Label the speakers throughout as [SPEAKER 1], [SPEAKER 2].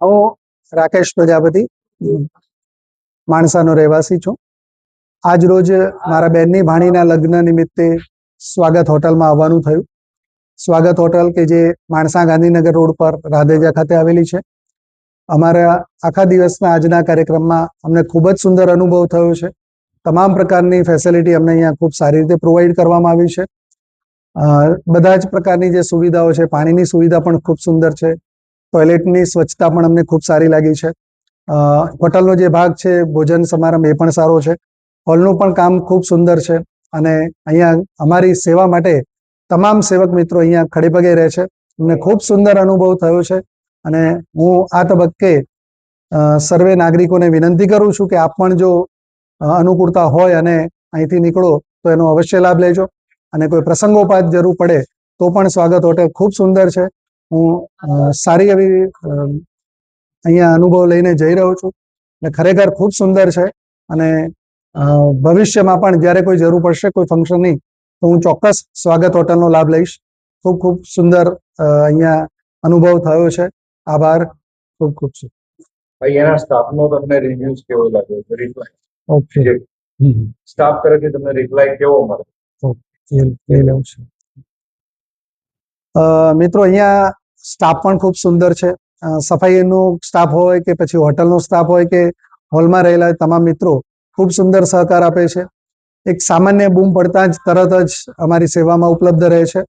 [SPEAKER 1] હું રાકેશ પ્રજાપતિ માણસાનો રહેવાસી છું. આજ રોજ મારા બેનની ભાણીના લગ્ન નિમિત્તે સ્વાગત હોટલમાં આવવાનું થયું. સ્વાગત હોટલ કે જે માણસા ગાંધીનગર રોડ પર રાધેજા ખાતે આવેલી છે. અમારા આખા દિવસના આજના કાર્યક્રમમાં અમને ખૂબ જ સુંદર અનુભવ થયો છે. તમામ પ્રકારની ફેસિલિટી અમને અહીંયા ખૂબ સારી રીતે પ્રોવાઈડ કરવામાં આવી છે. બધા જ પ્રકારની જે સુવિધાઓ છે, પાણીની સુવિધા પણ ખૂબ સુંદર છે. ટોયલેટની સ્વચ્છતા પણ અમને ખૂબ સારી લાગી છે. હોટલનો જે ભાગ છે ભોજન સમારંભ એ પણ સારો છે. હોલનું પણ કામ ખૂબ સુંદર છે અને અહીંયા અમારી સેવા માટે તમામ સેવક મિત્રો અહીંયા ખડેપગે રહે છે. અમને ખૂબ સુંદર અનુભવ થયો છે અને હું આ તબક્કે સર્વે નાગરિકોને વિનંતી કરું છું કે આપ પણ જો અનુકૂળતા હોય અને અહીંથી નીકળો તો એનો અવશ્ય લાભ લેજો અને કોઈ પ્રસંગોપાત જરૂર પડે તો પણ સ્વાગત હોટેલ ખૂબ સુંદર છે. હું સારી એવી અહીંયા અનુભવ લઈને જઈ રહ્યો છું અને ખરેખર ખૂબ સુંદર છે અને ભવિષ્યમાં પણ જ્યારે કોઈ જરૂર પડશે કોઈ ફંક્શનની તો હું ચોક્કસ સ્વાગત હોટલનો લાભ લઈશ. ખૂબ ખૂબ સુંદર અહીંયા અનુભવ થયો છે. આભાર. ખૂબ ખૂબ
[SPEAKER 2] અહીંયાના સ્ટાફનો તમને રિવ્યુઝ કેવો લાગ્યો? રિપ્લાય
[SPEAKER 1] ઓકે,
[SPEAKER 2] સ્ટાફ તરફથી તમને રિપ્લાય કેવો મળે?
[SPEAKER 1] મિત્રો અહીંયા સ્ટાફ પણ ખૂબ સુંદર છે. સફાઈનો સ્ટાફ હોય કે પછી હોટલનો સ્ટાફ હોય કે હોલમાં રહેલા તમામ મિત્રો ખૂબ સુંદર સહકાર આપે છે. એક સામાન્ય બૂમ પડતા જ તરત જ અમારી સેવામાં ઉપલબ્ધ રહે છે.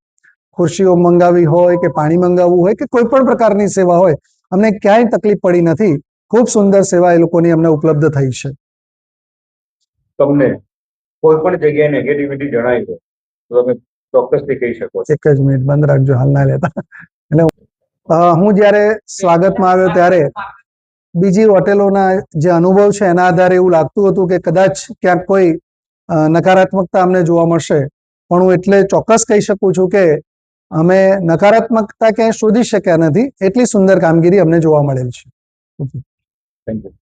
[SPEAKER 1] ખુરશીઓ મંગાવી હોય કે પાણી મંગાવવું હોય કે કોઈ પણ પ્રકારની સેવા હોય, અમને ક્યાંય તકલીફ પડી નથી. ખૂબ સુંદર સેવા એ લોકોની અમને ઉપલબ્ધ થઈ છે.
[SPEAKER 2] તમને કોઈ પણ જગ્યાએ નેગેટિવિટી જણાવી હોય તો તમે ચોક્કસથી કહી શકો.
[SPEAKER 1] એક જ મિનિટ બંધ રાખજો, હાલ ના લેતા. એટલે હું જ્યારે સ્વાગતમાં આવ્યો ત્યારે બીજી હોટેલોના જે અનુભવ છે એના આધારે એવું લાગતું હતું કે કદાચ ક્યાંક કોઈ નકારાત્મકતા અમને જોવા મળશે, પણ હું એટલે ચોક્કસ કહી શકું છું કે અમે નકારાત્મકતા ક્યાંય શોધી શક્યા નથી. એટલી સુંદર કામગીરી અમને જોવા મળેલ છે.
[SPEAKER 2] Thank you.